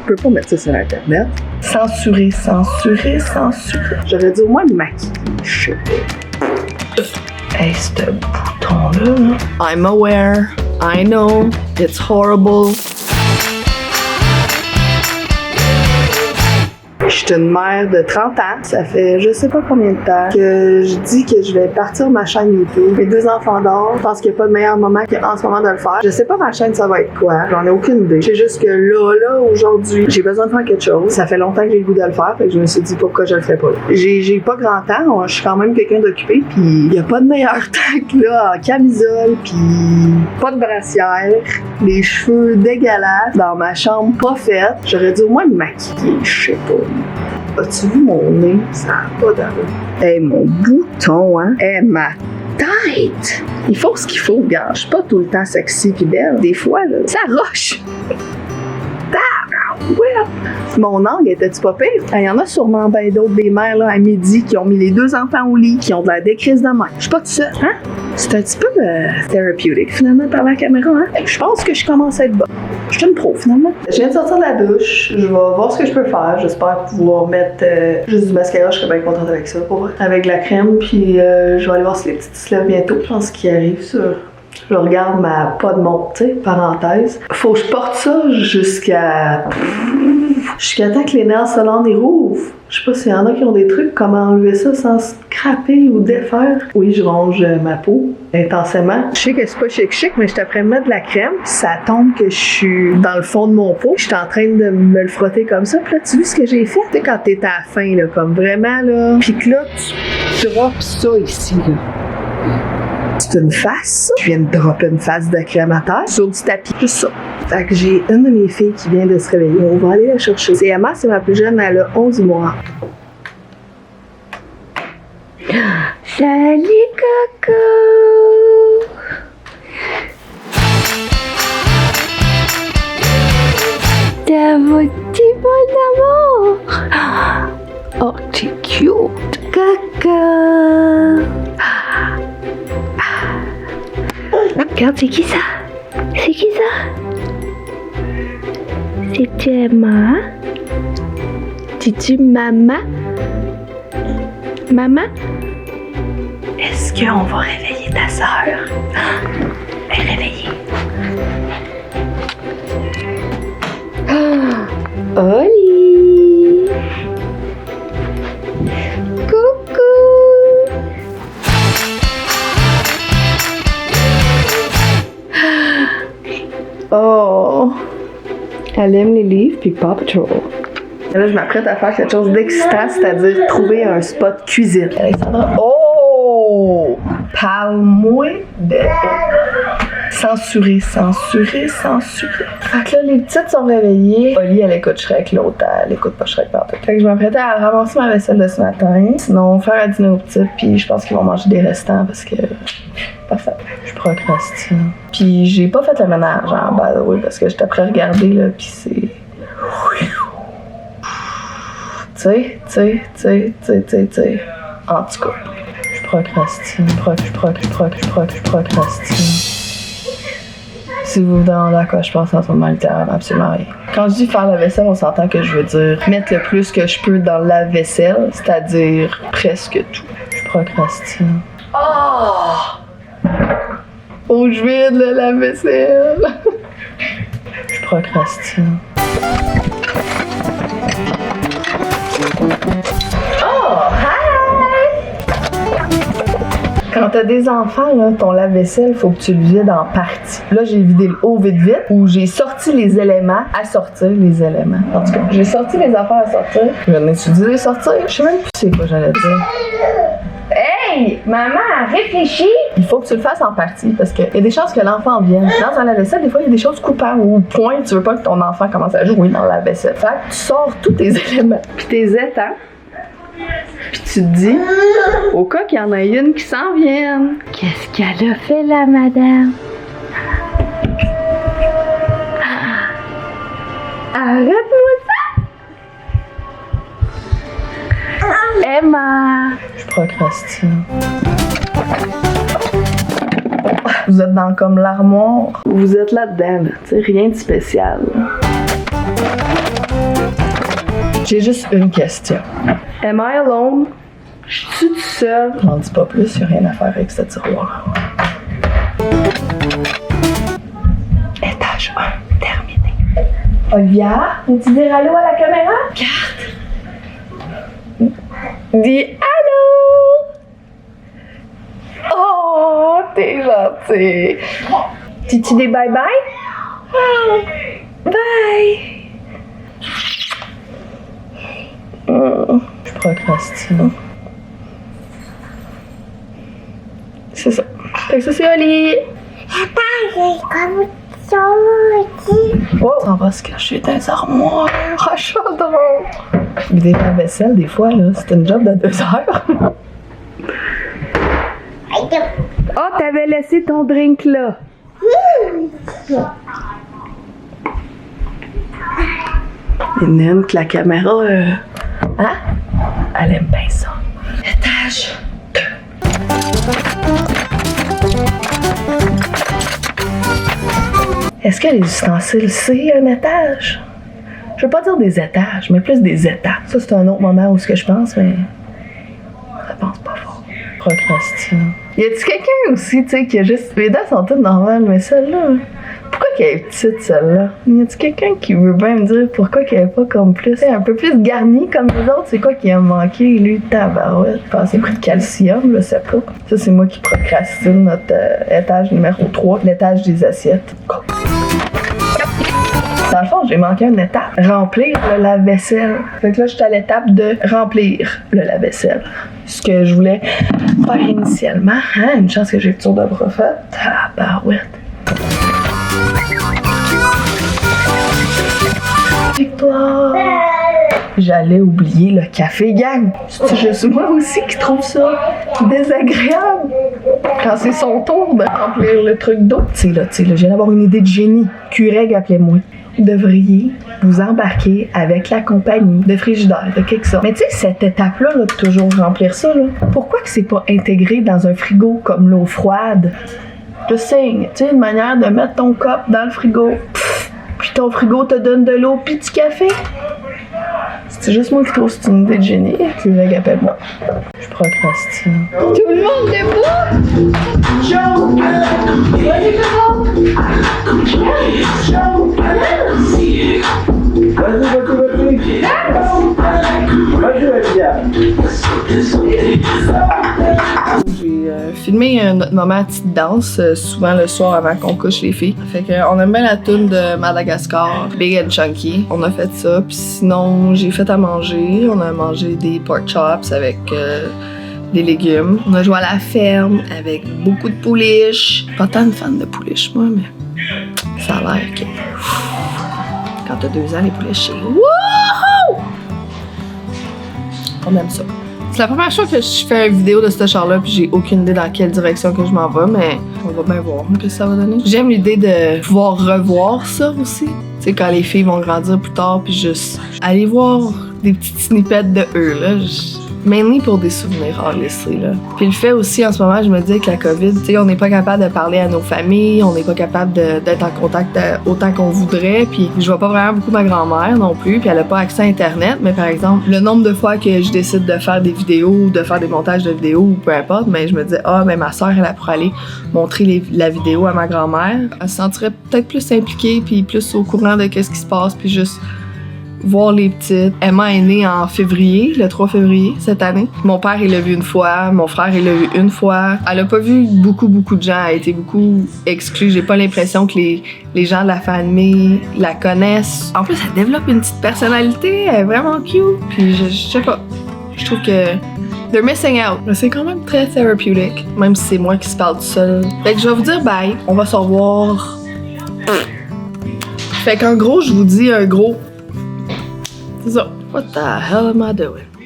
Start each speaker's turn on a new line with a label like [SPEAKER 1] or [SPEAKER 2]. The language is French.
[SPEAKER 1] peux pas mettre ça sur Internet.
[SPEAKER 2] Censuré.
[SPEAKER 1] J'aurais dû au moins me maquiller, je sais pas.
[SPEAKER 2] Hey, ce bouton-là, là.
[SPEAKER 1] I'm aware. I know. It's horrible. Je suis une mère de 30 ans. Ça fait je sais pas combien de temps que je dis que je vais partir ma chaîne YouTube. Mes 2 enfants dorment. Je pense qu'il n'y a pas de meilleur moment qu'en ce moment de le faire. Je sais pas ma chaîne ça va être quoi. J'en ai aucune idée. C'est juste que là, aujourd'hui, j'ai besoin de faire quelque chose. Ça fait longtemps que j'ai le goût de le faire. Fait que je me suis dit pourquoi je le fais pas. J'ai pas grand temps. Je suis quand même quelqu'un d'occupé. Puis il n'y a pas de meilleur temps que là en camisole. Puis pas de brassière. Les cheveux dégueulasses. Dans ma chambre pas faite. J'aurais dû au moins me maquiller. Je sais pas. As-tu vu mon nez? Ça n'a pas d'allure. Hey, mon bouton, hein? Hey, ma tête! Il faut ce qu'il faut, gars. Je suis pas tout le temps sexy pis belle. Des fois, là, ça roche. Ouais. Mon angle était-tu pas pire? Il y en a sûrement bien d'autres des mères là, à midi qui ont mis les 2 enfants au lit, qui ont de la décrise de mère. Je suis pas toute seule, hein? C'est un petit peu thérapeutique finalement par la caméra, hein? Je pense que je commence à être bonne. Je suis une pro finalement. Je viens de sortir de la douche. Je vais voir ce que je peux faire. J'espère pouvoir mettre juste du mascara. Je serais bien contente avec ça, pour vrai. Avec la crème, puis je vais aller voir si les petites se lèvent bientôt. Je pense qu'il arrive ça. Je regarde ma pas de montre, tu sais, parenthèse. Faut que je porte ça jusqu'à temps que les nerfs solaires y rouvrent. Je sais pas s'il y en a qui ont des trucs, comment enlever ça sans scraper ou défaire. Oui, je ronge ma peau intensément. Je sais que c'est pas chic, mais je suis après de mettre de la crème. Ça tombe que je suis dans le fond de mon pot. Je suis en train de me le frotter comme ça. Puis là, tu vois ce que j'ai fait? Tu sais, quand t'es à la fin, là, comme vraiment, là. Puis que là, tu drops ça ici, là. C'est une face. Je viens de dropper une face de crème à terre sur du tapis. Juste ça. Fait que j'ai une de mes filles qui vient de se réveiller. On va aller la chercher. C'est Emma, c'est ma plus jeune, elle a 11 mois.
[SPEAKER 3] Salut Coco! T'es mon petit bon amour! Oh, t'es cute! Coco! Regarde, c'est qui ça? C'est qui ça? C'est-tu Emma? C'est-tu maman? Maman? Est-ce qu'on va réveiller ta sœur? Elle est réveillée. Oli! Coucou!
[SPEAKER 1] Oh! Elle aime les livres puis Paw Patrol. Là, je m'apprête à faire quelque chose d'excitant, c'est-à-dire trouver un spot cuisine. Alexandra, oh! Parle-moi de... Censuré. Fait que là, les petites sont réveillées. Oli, elle écoute Shrek, l'autre, elle écoute pas Shrek partout. Fait que je m'apprêtais à ramasser ma vaisselle de ce matin. Sinon, faire à dîner aux petites, puis je pense qu'ils vont manger des restants parce que... Parfait. Je procrastine. Puis j'ai pas fait le ménage, hein, by the way, parce que j'étais prêt à regarder, là, puis c'est... Tu sais. En tout cas, je procrastine. Si vous vous demandez à quoi je pense en ce moment, littéralement, absolument rien. Quand je dis faire la vaisselle, on s'entend que je veux dire mettre le plus que je peux dans la vaisselle, c'est-à-dire presque tout. Je procrastine. Oh, je vide le lave-vaisselle. Je procrastine. Oh, hi! Quand t'as des enfants, là, ton lave-vaisselle, faut que tu le vides en partie. Là, j'ai vidé le haut vite, où j'ai sorti les éléments à sortir les éléments. En tout cas, j'ai sorti les affaires à sortir. J'en ai-tu dit les sortir? Je sais même plus c'est quoi j'allais dire. Hey! Maman, réfléchis! Il faut que tu le fasses en partie parce qu'il y a des chances que l'enfant vienne. Dans un lave-vaisselle, des fois, il y a des choses coupantes ou au point, tu veux pas que ton enfant commence à jouer dans la lave-vaisselle. Fait que tu sors tous tes éléments. Puis tes étangs. Puis tu te dis, au cas qu'il y en a une qui s'en vienne.
[SPEAKER 3] Qu'est-ce qu'elle a fait là, madame? Arrête-moi ça! Emma!
[SPEAKER 1] Je procrastine. Vous êtes dans comme l'armoire. Vous êtes là-dedans, tu sais, rien de spécial.
[SPEAKER 2] J'ai juste une question.
[SPEAKER 1] Am I alone? Je suis toute seule?
[SPEAKER 2] J'en dis pas plus, y'a rien à faire avec ce tiroir. Étage 1, terminé.
[SPEAKER 1] Olivia, veux-tu dire allô à la caméra? Dis allô! Oh, t'es gentil. Dis-tu des bye-bye? Bye!
[SPEAKER 2] Je procrastine.
[SPEAKER 1] C'est ça. Fait que ça, c'est Oli.
[SPEAKER 2] Oh, on va se cacher dans les armoires. Ah, chaudron. Vider la vaisselle, des fois, là, c'est une job de 2 heures.
[SPEAKER 1] Oh, t'avais laissé ton drink là. Et Nine, que la caméra,
[SPEAKER 2] Hein? Elle aime bien ça. Étage 2. Est-ce que les ustensiles, c'est un étage? Je veux pas dire des étages, mais plus des états. Ça, c'est un autre moment où ce que je pense, mais ça pense pas fort. Procrastine.
[SPEAKER 1] y a-tu quelqu'un aussi, tu sais, qui a juste. Les dents sont toutes normales, mais celle-là. Pourquoi qu'elle est petite, celle-là? Y a-tu quelqu'un qui veut bien me dire pourquoi qu'elle est pas comme plus. Un peu plus garnie comme les autres? C'est quoi qui a manqué, lui? Tabarouette. Je pense que c'est pris de calcium, je sais pas. Ça, c'est moi qui procrastine notre étage numéro 3, l'étage des assiettes. Dans le fond, j'ai manqué une étape. Remplir le lave-vaisselle. Fait que là, je suis à l'étape de remplir le lave-vaisselle. Ce que je voulais faire initialement. Hein, une chance que j'ai le tour de bras fait. Tabarouette. Victoire! J'allais oublier le café, gang. C'est juste moi aussi qui trouve ça désagréable. Quand c'est son tour de remplir le truc d'eau. Tu sais, là, je viens d'avoir une idée de génie. Cureg, appelez-moi. Vous devriez vous embarquer avec la compagnie de frigidaire, de quelque sorte. Mais tu sais, cette étape-là, là, de toujours remplir ça, là, pourquoi que c'est pas intégré dans un frigo comme l'eau froide? Je sais, tu sais, une manière de mettre ton cup dans le frigo. Puis ton frigo te donne de l'eau puis du café. C'est juste moi qui trouve que c'est une idée de génie. Cureg, appelle-moi. Je procrastine. Tout le monde debout! Vas-y, J'ai filmé notre moment à petite danse, souvent le soir avant qu'on couche les filles. Fait qu'on aime bien la toune de Madagascar, Big and Chunky. On a fait ça, puis sinon j'ai fait à manger. On a mangé des pork chops avec des légumes. On a joué à la ferme avec beaucoup de pouliches. Pas tant de fan de pouliches, moi, mais ça a l'air que quand t'as 2 ans, les pouliches, c'est wouhou! On aime ça. C'est la première fois que je fais une vidéo de ce char-là, puis j'ai aucune idée dans quelle direction que je m'en vais, mais on va bien voir ce que ça va donner. J'aime l'idée de pouvoir revoir ça aussi. Tu sais, quand les filles vont grandir plus tard, puis juste aller voir des petites snippets de eux, là. Mainly pour des souvenirs, honestly, là. Puis le fait aussi, en ce moment, je me dis que la COVID, tu sais, on n'est pas capable de parler à nos familles, on n'est pas capable d'être en contact autant qu'on voudrait, puis je vois pas vraiment beaucoup ma grand-mère non plus, puis elle a pas accès à Internet, mais par exemple, le nombre de fois que je décide de faire des vidéos ou de faire des montages de vidéos ou peu importe, mais je me dis, mais ma soeur, elle pourrait aller montrer la vidéo à ma grand-mère. Elle se sentirait peut-être plus impliquée, puis plus au courant de qu'est-ce qui se passe, puis juste voir les petites. Emma est née en février, le 3 février cette année. Mon père, il l'a vu une fois. Mon frère, il l'a vu une fois. Elle a pas vu beaucoup de gens. Elle a été beaucoup exclue. J'ai pas l'impression que les gens de la famille la connaissent. En plus, elle développe une petite personnalité. Elle est vraiment cute. Puis je sais pas. Je trouve que they're missing out. Mais c'est quand même très thérapeutique. Même si c'est moi qui se parle tout seul. Fait que je vais vous dire bye. On va se revoir. Fait qu'en gros, je vous dis un gros... C'est ça. What the hell am I doing?